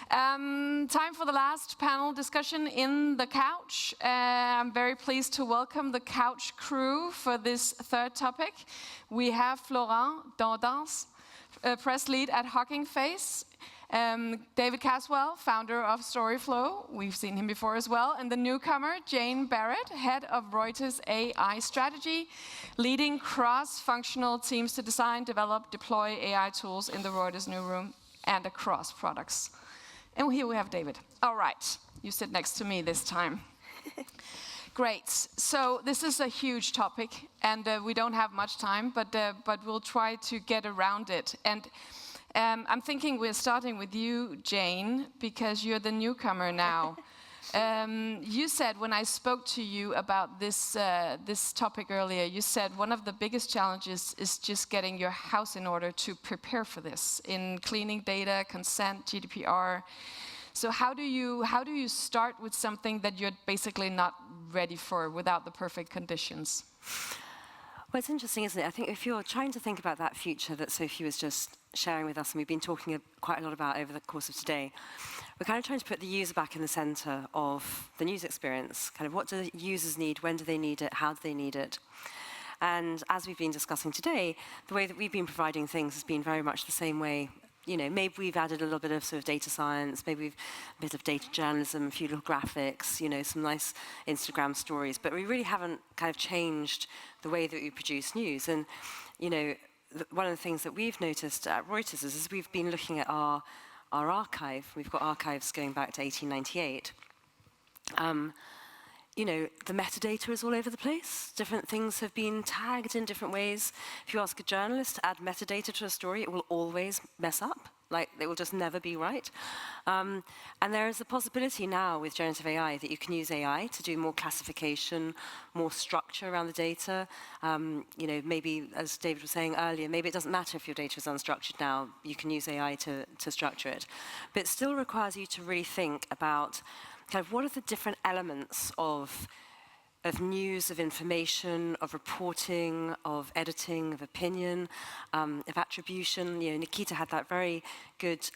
Time for the last panel discussion in the couch. I'm very pleased to welcome the couch crew for this third topic. We have Florent Daudens, press lead at Hugging Face. David Caswell, founder of Storyflow, we've seen him before as well, and the newcomer, Barret, head of Reuters AI strategy, leading cross-functional teams to design, develop, deploy AI tools in the Reuters newsroom and across products. And here we have David. All right, you sit next to me this time. Great. So this is a huge topic, and we don't have much time, but we'll try to get around it. And I'm thinking we're starting with you, Jane, because you're the newcomer now. You said, when I spoke to you about this topic earlier, you said one of the biggest challenges is just getting your house in order to prepare for this, in cleaning data, consent, GDPR. So how do you start with something that you're basically not ready for without the perfect conditions? Well, it's interesting, isn't it? I think if you're trying to think about that future that Sophie was just sharing with us, and we've been talking quite a lot about over the course of today, we're kind of trying to put the user back in the center of the news experience. Kind of what do users need, when do they need it, how do they need it? And as we've been discussing today, the way that we've been providing things has been very much the same way. You know, maybe we've added a little bit of sort of data science, maybe we've a bit of data journalism, a few little graphics, you know, some nice Instagram stories, but we really haven't kind of changed the way that we produce news. And, you know, one of the things that we've noticed at Reuters is we've been looking at our archive. We've got archives going back to 1898. You know, the metadata is all over the place. Different things have been tagged in different ways. If you ask a journalist to add metadata to a story, it will always mess up. Like, it will just never be right. And there is a possibility now with generative AI that you can use AI to do more classification, more structure around the data. You know, maybe, as David was saying earlier, maybe it doesn't matter if your data is unstructured now. You can use AI to structure it. But it still requires you to really think about kind of what are the different elements of news, of information, of reporting, of editing, of opinion, of attribution. You know, Nikita had that very good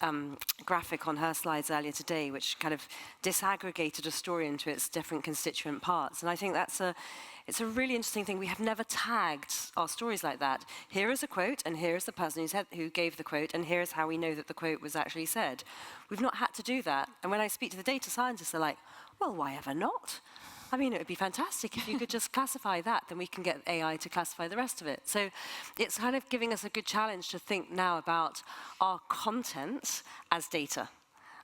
graphic on her slides earlier today, which kind of disaggregated a story into its different constituent parts. And I think it's a really interesting thing. We have never tagged our stories like that. Here is a quote, and here is the person who gave the quote, and here is how we know that the quote was actually said. We've not had to do that. And when I speak to the data scientists, they're like, well, why ever not? I mean, it would be fantastic if you could just classify that, then we can get AI to classify the rest of it. So it's kind of giving us a good challenge to think now about our content as data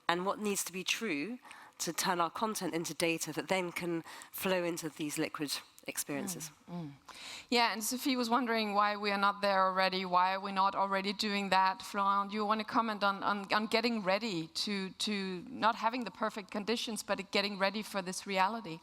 and what needs to be true to turn our content into data that then can flow into these liquid experiences. Yeah, and Sophie was wondering why we are not there already. Why are we not already doing that? Florent, do you want to comment on getting ready to not having the perfect conditions, but getting ready for this reality?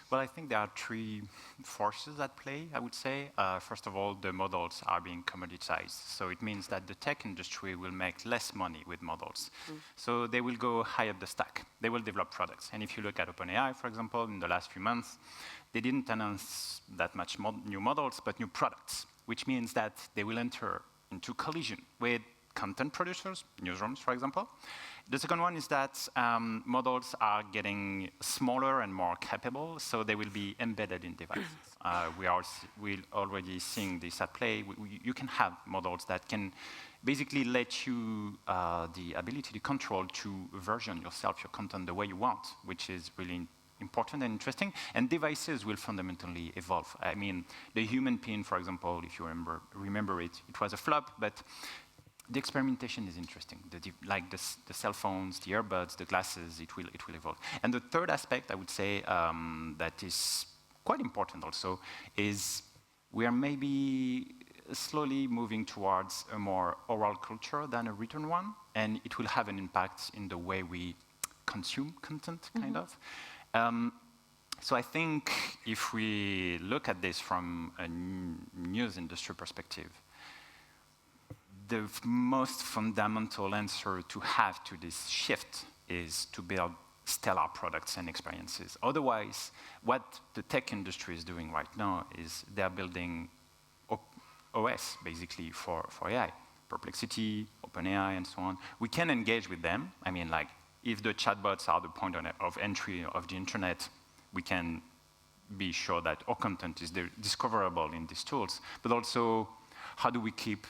Well, I think there are three forces at play, I would say. First of all, the models are being commoditized. So it means that the tech industry will make less money with models. So they will go high up the stack. They will develop products. And if you look at OpenAI, for example, in the last few months, they didn't announce that much new models, but new products, which means that they will enter into collision with content producers, newsrooms, for example. The second one is that models are getting smaller and more capable, so they will be embedded in devices. We're already seeing this at play. You can have models that can basically let you the ability to control to version yourself, your content the way you want, which is really important and interesting. And devices will fundamentally evolve. I mean, the human pin, for example, if you remember it, it was a flop, but the experimentation is interesting. Like the cell phones, the earbuds, the glasses, it will evolve. And the third aspect, I would say, that is quite important also, is we are maybe slowly moving towards a more oral culture than a written one, and it will have an impact in the way we consume content, kind of. So I think if we look at this from a news industry perspective, the most fundamental answer to have to this shift is to build stellar products and experiences. Otherwise, what the tech industry is doing right now is they're building OS, basically, for AI. Perplexity, OpenAI, and so on. We can engage with them. I mean, like, if the chatbots are the point of entry of the internet, we can be sure that our content is discoverable in these tools, but also how do we keep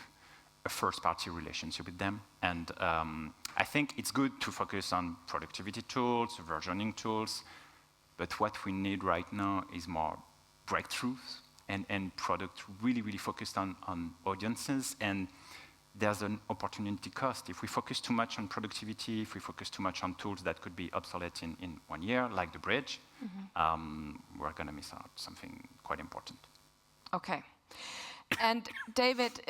a first-party relationship with them? And I think it's good to focus on productivity tools, versioning tools, but what we need right now is more breakthroughs and product really, really focused on audiences. And there's an opportunity cost. If we focus too much on productivity, if we focus too much on tools that could be obsolete in 1 year, like the bridge, we're going to miss out something quite important. Okay. And David,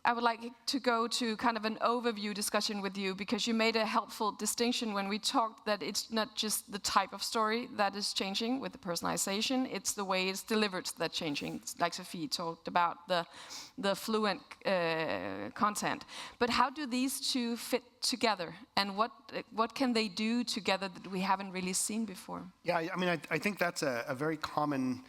I would like to go to kind of an overview discussion with you, because you made a helpful distinction when we talked that it's not just the type of story that is changing with the personalization, it's the way it's delivered that's changing. Like Sophie talked about the fluent content. But how do these two fit together, and what can they do together that we haven't really seen before? Yeah, I mean, I think that's a very common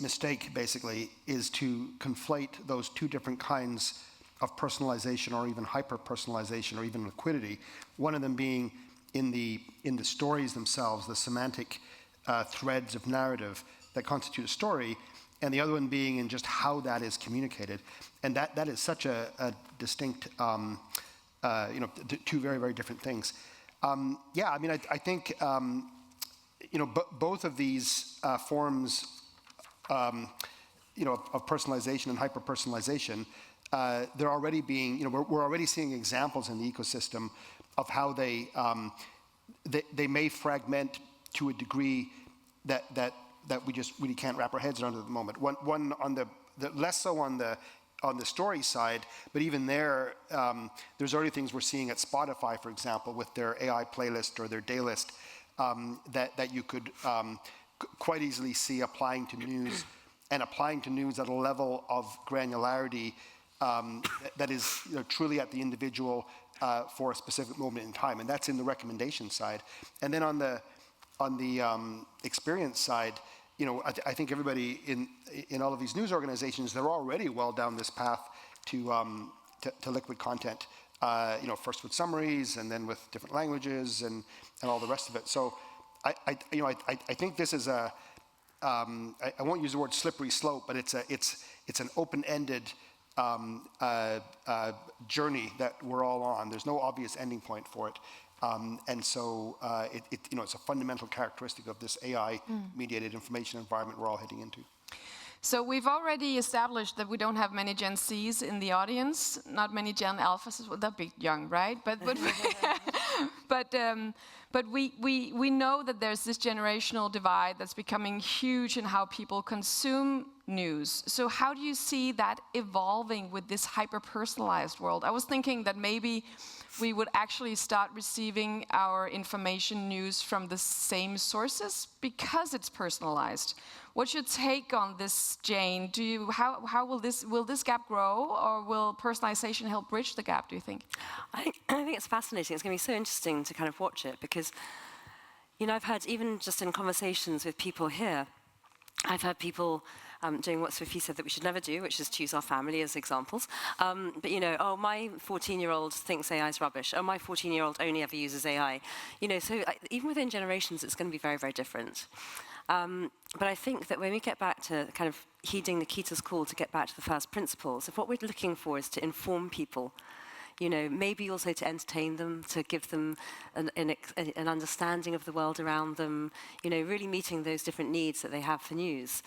mistake, basically, is to conflate those two different kinds of personalization, or even hyper-personalization, or even liquidity. One of them being in the stories themselves, the semantic threads of narrative that constitute a story, and the other one being in just how that is communicated. And that is such a distinct, two very, very different things. Yeah, I mean, I think, both of these forms of personalization and hyper-personalization, they're already being, we're already seeing examples in the ecosystem of how they may fragment to a degree that we just really can't wrap our heads around at the moment. One on the less so on the story side, but even there, there's already things we're seeing at Spotify, for example, with their AI playlist or their day list, that you could quite easily see applying to news, and applying to news at a level of granularity that is truly at the individual for a specific moment in time, and that's in the recommendation side. And then on the experience side, I think everybody in all of these news organizations, they're already well down this path to liquid content. First with summaries, and then with different languages, and all the rest of it. So I think this is I won't use the word slippery slope, but it's an open-ended journey that we're all on. There's no obvious ending point for it, and so it's a fundamental characteristic of this AI-mediated information environment we're all heading into. So we've already established that we don't have many Gen Zs in the audience, not many Gen Alphas. Well, they're big young, right? But we know that there's this generational divide that's becoming huge in how people consume news. So how do you see that evolving with this hyper-personalized world? I was thinking that maybe we would actually start receiving our information news from the same sources because it's personalized. What's your take on this, Jane? How will this gap grow, or will personalization help bridge the gap, do you think? I think it's fascinating. It's going to be so interesting to kind of watch it, because, I've heard, even just in conversations with people here, I've heard people doing what Sophie said that we should never do, which is choose our family as examples. But oh, my 14-year-old thinks AI is rubbish. Oh, my 14-year-old only ever uses AI. So even within generations, it's going to be very, very different. But I think that when we get back to kind of heeding Nikita's call to get back to the first principles, if what we're looking for is to inform people, maybe also to entertain them, to give them an understanding of the world around them, really meeting those different needs that they have for news.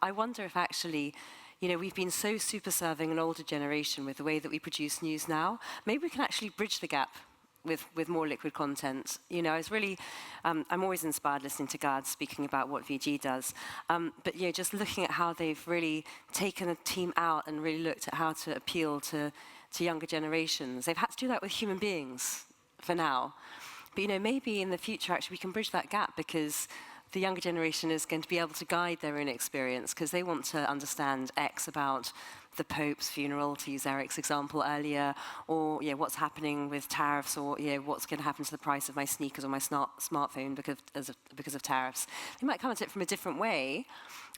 I wonder if actually, we've been so super serving an older generation with the way that we produce news now, maybe we can actually bridge the gap with more liquid content. I was really, I'm always inspired listening to Gard speaking about what VG does. But just looking at how they've really taken a team out and really looked at how to appeal to younger generations. They've had to do that with human beings for now. But maybe in the future, actually, we can bridge that gap, because the younger generation is going to be able to guide their own experience because they want to understand X about the Pope's funeral, to use Eric's example earlier, or what's happening with tariffs, or what's going to happen to the price of my sneakers or my smartphone because of tariffs. They might come at it from a different way,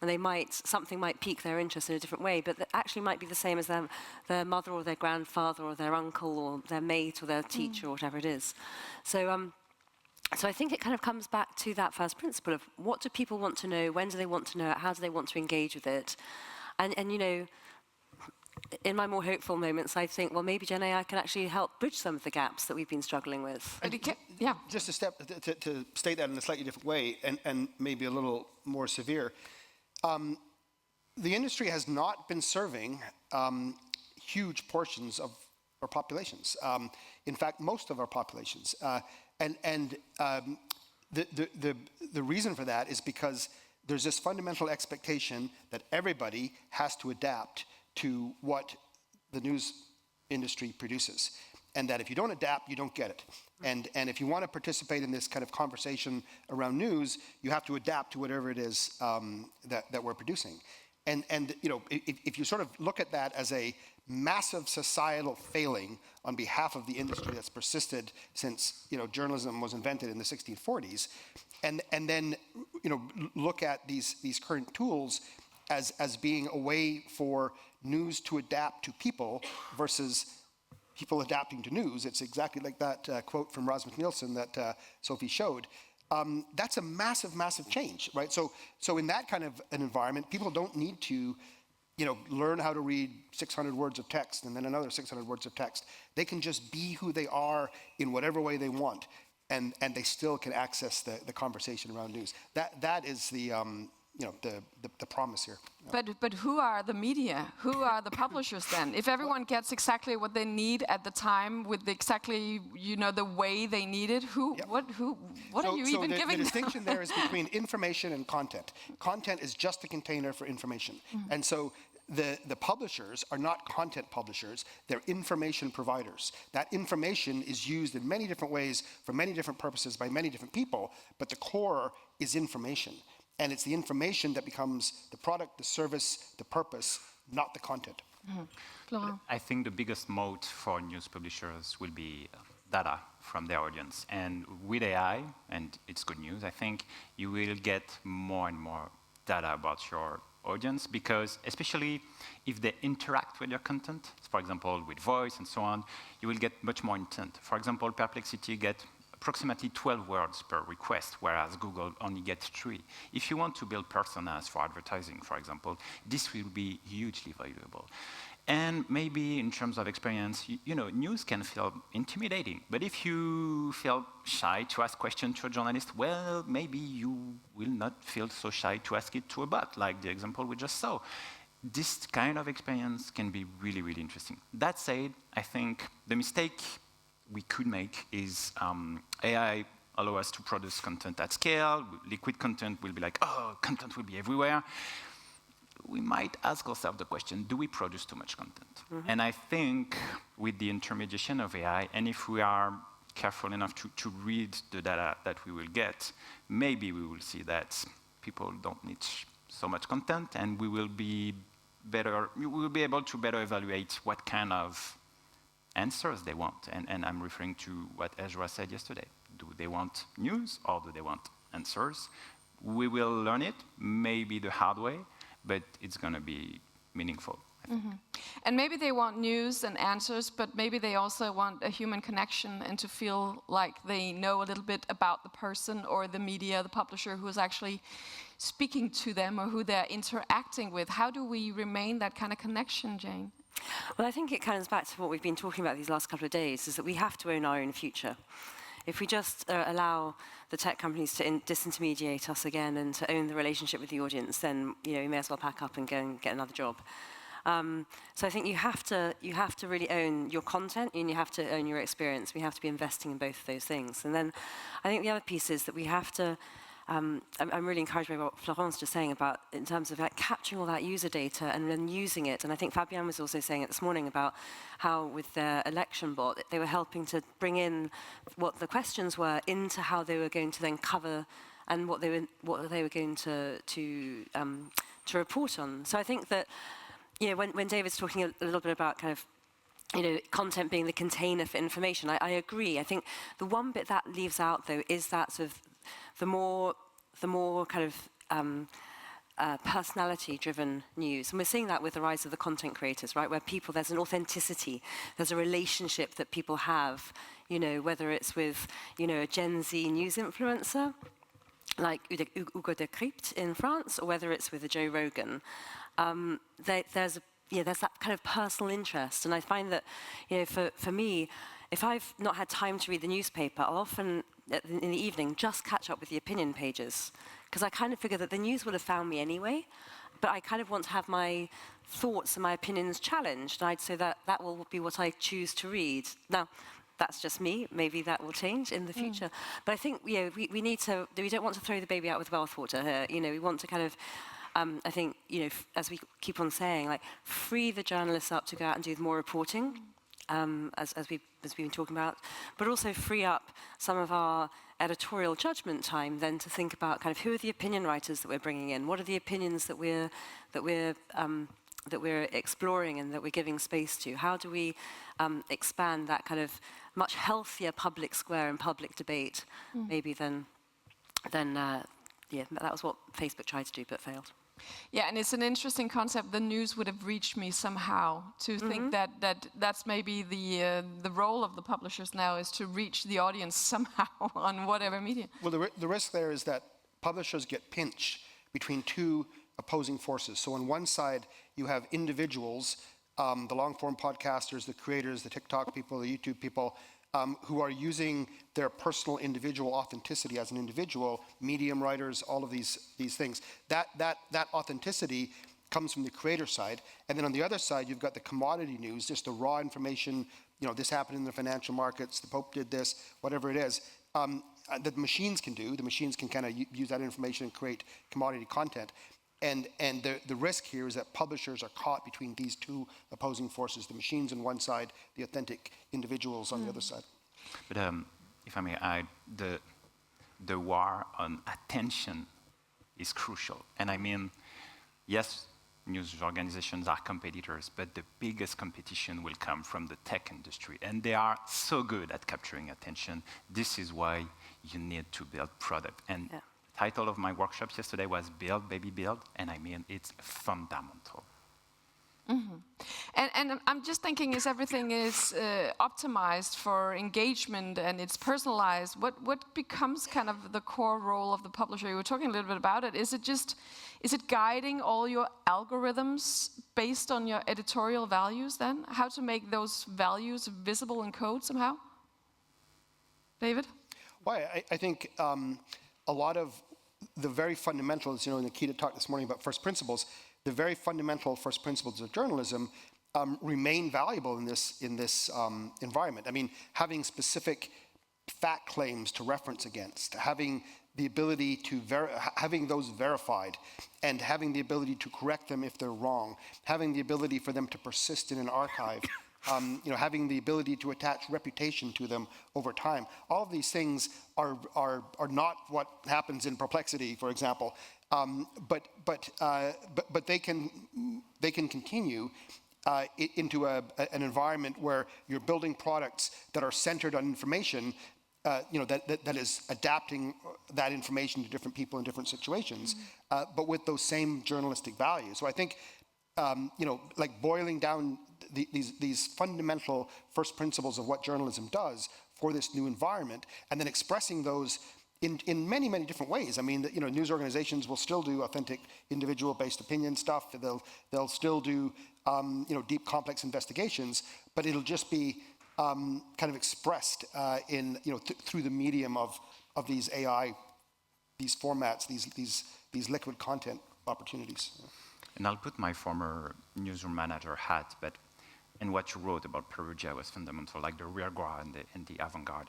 and something might pique their interest in a different way, but that actually might be the same as their mother or their grandfather or their uncle or their mate or their teacher or whatever it is. So I think it kind of comes back to that first principle of what do people want to know, when do they want to know it, how do they want to engage with it. And in my more hopeful moments, I think, well, maybe Gen AI can actually help bridge some of the gaps that we've been struggling with. Just to state that in a slightly different way, and maybe a little more severe, the industry has not been serving huge portions of our populations. In fact, most of our populations. The reason for that is because there's this fundamental expectation that everybody has to adapt to what the news industry produces, and that if you don't adapt, you don't get it. And if you want to participate in this kind of conversation around news, you have to adapt to whatever it is that we're producing. And if you sort of look at that as a massive societal failing on behalf of the industry that's persisted since journalism was invented in the 1640s, and then look at these current tools as being a way for news to adapt to people versus people adapting to news. It's exactly like that quote from Rasmus Nielsen that Sophie showed. That's a massive, massive change, right? So in that kind of an environment, people don't need to learn how to read 600 words of text and then another 600 words of text. They can just be who they are in whatever way they want, and they still can access the conversation around news. That is the promise here. But who are the media? Who are the publishers then? If everyone gets exactly what they need at the time with exactly the way they need it, what are you even giving? The distinction there is between information and content. Content is just a container for information, and so the publishers are not content publishers, they're information providers. That information is used in many different ways for many different purposes by many different people, but the core is information. And it's the information that becomes the product, the service, the purpose, not the content. Florent? I think the biggest moat for news publishers will be data from their audience. And with AI, and it's good news, I think you will get more and more data about your audience, because especially if they interact with your content, for example, with voice and so on, you will get much more intent. For example, Perplexity get approximately 12 words per request, whereas Google only gets 3. If you want to build personas for advertising, for example, this will be hugely valuable. And maybe in terms of experience, news can feel intimidating. But if you feel shy to ask questions to a journalist, well, maybe you will not feel so shy to ask it to a bot, like the example we just saw. This kind of experience can be really, really interesting. That said, I think the mistake we could make is AI allow us to produce content at scale. Liquid content will be like, oh, content will be everywhere. We might ask ourselves the question, do we produce too much content? And I think with the intermediation of AI, and if we are careful enough to read the data that we will get, maybe we will see that people don't need so much content, and we will be able to better evaluate what kind of answers they want. And I'm referring to what Ezra said yesterday. Do they want news or do they want answers? We will learn it, maybe the hard way, but it's going to be meaningful. And maybe they want news and answers, but maybe they also want a human connection and to feel like they know a little bit about the person or the media, the publisher who is actually speaking to them or who they're interacting with. How do we remain that kind of connection, Jane? Well, I think it comes back to what we've been talking about these last couple of days, is that we have to own our own future. If we just allow the tech companies to disintermediate us again and to own the relationship with the audience, then we may as well pack up and go and get another job. So I think you have to really own your content and you have to own your experience. We have to be investing in both of those things. And then I think the other piece is that we have to. I'm really encouraged by what Florent's just saying about in terms of capturing all that user data and then using it. And I think Fabienne was also saying it this morning about how with their election bot, they were helping to bring in what the questions were into how they were going to then cover and what they were going to report on. So I think that, when David's talking a little bit about kind of, content being the container for information, I agree. I think the one bit that leaves out, though, is that sort of the more kind of personality-driven news. And we're seeing that with the rise of the content creators, right? Where there's an authenticity, there's a relationship that people have, whether it's with, a Gen Z news influencer, like Hugo de Crypte in France, or whether it's with a Joe Rogan. There's that kind of personal interest. And I find that, for me, if I've not had time to read the newspaper, I'll often, in the evening, just catch up with the opinion pages. Because I kind of figure that the news will have found me anyway, but I kind of want to have my thoughts and my opinions challenged. And I'd say that will be what I choose to read. Now, that's just me. Maybe that will change in the future. But I think, we don't want to throw the baby out with bathwater here. We want to kind of, I think, as we keep on saying, like, free the journalists up to go out and do more reporting, as we've been talking about, but also free up some of our editorial judgment time then to think about kind of who are the opinion writers that we're bringing in, what are the opinions that we're exploring and that we're giving space to, how do we expand that kind of much healthier public square and public debate, maybe than that was what Facebook tried to do but failed. Yeah, and it's an interesting concept. The news would have reached me somehow. To think that's maybe the role of the publishers now, is to reach the audience somehow on whatever media. Well, the risk there is that publishers get pinched between two opposing forces. So on one side, you have individuals, the long-form podcasters, the creators, the TikTok people, the YouTube people, who are using their personal individual authenticity as an individual, medium writers, all of these things. That authenticity comes from the creator side. And then on the other side, you've got the commodity news, just the raw information, this happened in the financial markets, the Pope did this, whatever it is, that the machines can do. The machines can kind of use that information and create commodity content. And the risk here is that publishers are caught between these two opposing forces, the machines on one side, the authentic individuals on the other side. But if I may add, the war on attention is crucial. And I mean, yes, news organizations are competitors, but the biggest competition will come from the tech industry. And they are so good at capturing attention. This is why you need to build product. And title of my workshops yesterday was Build, Baby, Build, and I mean, it's fundamental. And I'm just thinking, is everything optimized for engagement and it's personalized? What becomes kind of the core role of the publisher? You were talking a little bit about it. Is it guiding all your algorithms based on your editorial values then? How to make those values visible in code somehow? David? Well, I think a lot of the very fundamentals, Nikita talked this morning about first principles, the very fundamental first principles of journalism remain valuable in this environment. I mean, having specific fact claims to reference against, having the ability to having those verified, and having the ability to correct them if they're wrong, having the ability for them to persist in an archive, having the ability to attach reputation to them over time. All of these things are not what happens in Perplexity, for example, but they can continue into an environment where you're building products that are centered on information, that is adapting that information to different people in different situations, but with those same journalistic values. So I think, like boiling down these fundamental first principles of what journalism does for this new environment, and then expressing those in many, many different ways. I mean, news organizations will still do authentic individual-based opinion stuff. They'll still do, deep, complex investigations, but it'll just be kind of expressed through the medium of these AI, these formats, these liquid content opportunities. And I'll put my former newsroom manager hat, and what you wrote about Perugia was fundamental, like the rearguard and the avant-garde.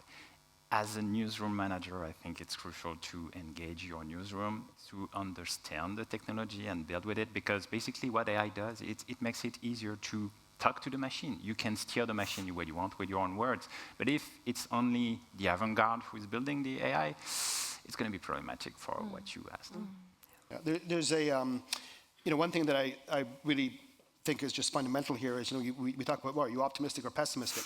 As a newsroom manager, I think it's crucial to engage your newsroom, to understand the technology and build with it, because basically what AI does, it makes it easier to talk to the machine. You can steer the machine the way you want with your own words. But if it's only the avant-garde who is building the AI, it's going to be problematic for what you asked. Yeah, there's a, one thing that I really think is just fundamental here is, we talk about, well, are you optimistic or pessimistic?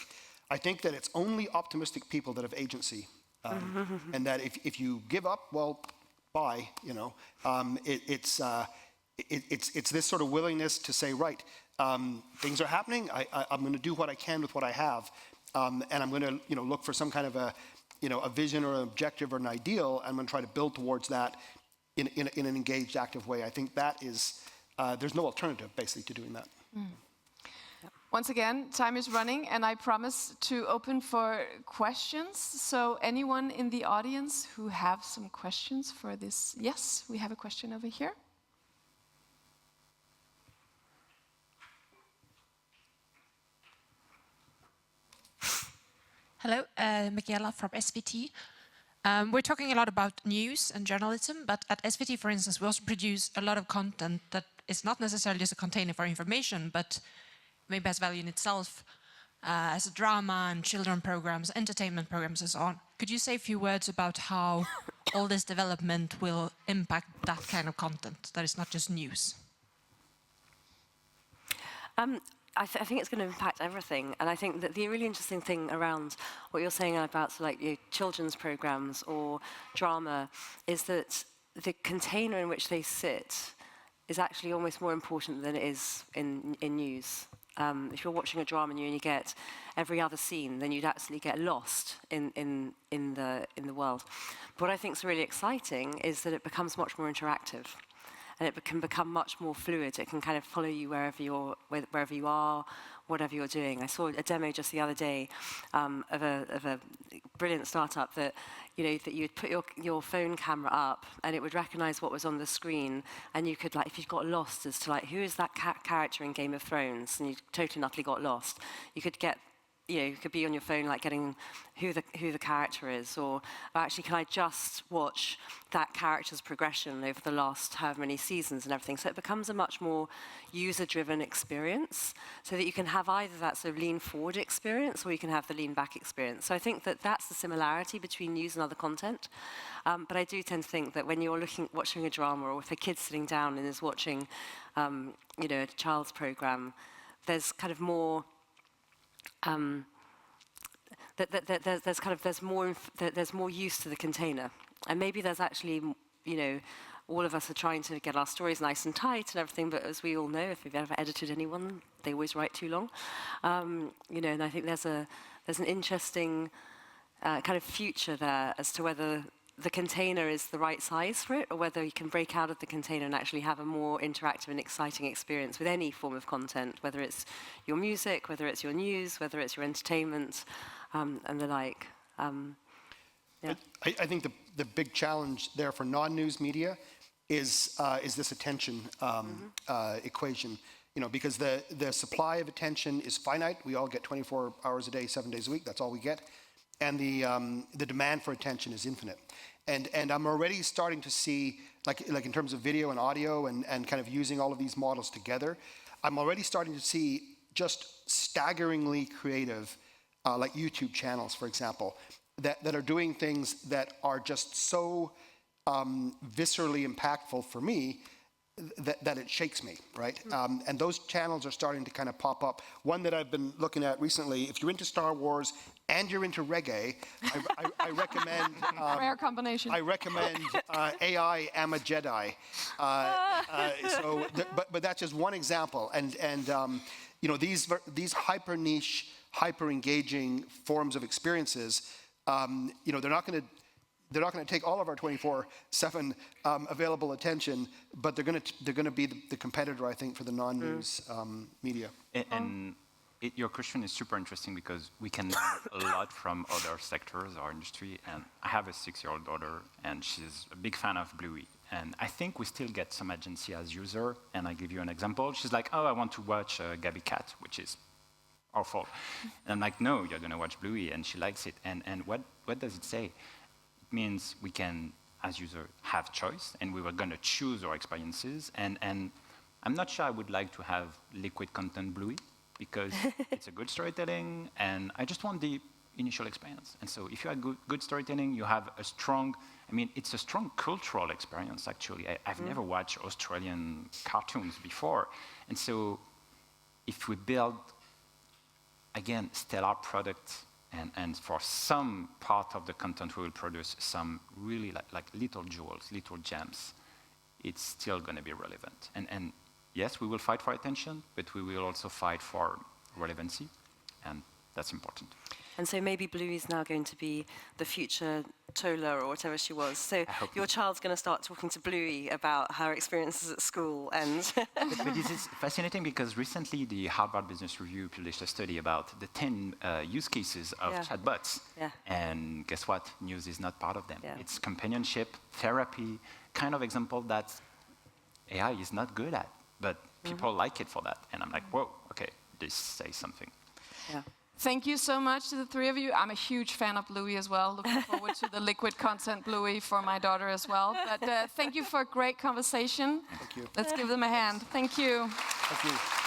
I think that it's only optimistic people that have agency, and that if you give up, well, bye. It's this sort of willingness to say, right, things are happening. I'm going to do what I can with what I have, and I'm going to look for some kind of a vision or an objective or an ideal. I'm going to try to build towards that in an engaged, active way. I think that is there's no alternative basically to doing that. Once again, time is running, and I promise to open for questions. So anyone in the audience who have some questions for this? Yes, we have a question over here. Hello, Michaela from SVT. We're talking a lot about news and journalism, but at SVT, for instance, we also produce a lot of content that is not necessarily just a container for information, but maybe has value in itself, as a drama and children programs, entertainment programs, and so on. Could you say a few words about how all this development will impact that kind of content, that is not just news? I think it's going to impact everything, and I think that the really interesting thing around what you're saying about children's programs or drama is that the container in which they sit is actually almost more important than it is in news. If you're watching a drama and you only get every other scene, then you'd actually get lost in the world. But what I think is really exciting is that it becomes much more interactive. And it can become much more fluid. It can kind of follow you wherever you are, whatever you're doing. I saw a demo just the other day of a brilliant startup that that you'd put your phone camera up and it would recognize what was on the screen, and you could, if you got lost as to who is that character in Game of Thrones, and you totally and utterly got lost, you could get. You could be on your phone, getting who the character is, or actually, can I just watch that character's progression over the last however many seasons and everything? So it becomes a much more user-driven experience, so that you can have either that sort of lean-forward experience, or you can have the lean-back experience. So I think that that's the similarity between news and other content. But I do tend to think that when you're watching a drama, or if a kid's sitting down and is watching, a child's program, there's kind of more. There's more use to the container, and maybe there's actually, all of us are trying to get our stories nice and tight and everything, but as we all know, if we've ever edited anyone, they always write too long, and I think there's an interesting kind of future there as to whether the container is the right size for it, or whether you can break out of the container and actually have a more interactive and exciting experience with any form of content, whether it's your music, whether it's your news, whether it's your entertainment, and the like. Yeah. I think the big challenge there for non-news media is this attention equation. Because the supply of attention is finite. We all get 24 hours a day, 7 days a week. That's all we get. And the demand for attention is infinite. And I'm already starting to see, like in terms of video and audio and kind of using all of these models together, I'm already starting to see just staggeringly creative, like YouTube channels, for example, that are doing things that are just so viscerally impactful for me that it shakes me, right? And those channels are starting to kind of pop up. One that I've been looking at recently, if you're into Star Wars and you're into reggae, I recommend... Rare combination. I recommend AI Am a Jedi. But that's just one example. And these hyper niche, hyper engaging forms of experiences, they're not going to take all of our 24/7 available attention, but they're going to be the competitor, I think, for the non-news media. And your question is super interesting because we can learn a lot from other sectors or industry. And I have a 6-year-old daughter, and she's a big fan of Bluey. And I think we still get some agency as user. And I give you an example. She's like, "Oh, I want to watch Gabby Cat," which is awful. And I'm like, "No, you're going to watch Bluey," and she likes it. And what does it say? It means we can, as user, have choice, and we were going to choose our experiences. And I'm not sure I would like to have liquid content Bluey, because it's a good storytelling, and I just want the initial experience. And so if you have good storytelling, you have a strong, I mean, it's a strong cultural experience, actually. I've never watched Australian cartoons before. And so if we build, again, stellar products, and for some part of the content we will produce some really like little jewels, little gems, it's still going to be relevant. And yes, we will fight for attention, but we will also fight for relevancy, and that's important. And so maybe Bluey is now going to be the future Tola or whatever she was. So your child's going to start talking to Bluey about her experiences at school and... but this is fascinating because recently the Harvard Business Review published a study about the 10 use cases of chatbots. Yeah. And guess what? News is not part of them. Yeah. It's companionship, therapy, kind of example that AI is not good at, but people like it for that. And I'm like, whoa, okay, this says something. Yeah. Thank you so much to the three of you. I'm a huge fan of Bluey as well. Looking forward to the liquid content Bluey for my daughter as well. But thank you for a great conversation. Thank you. Let's give them a hand. Thank you. Thank you.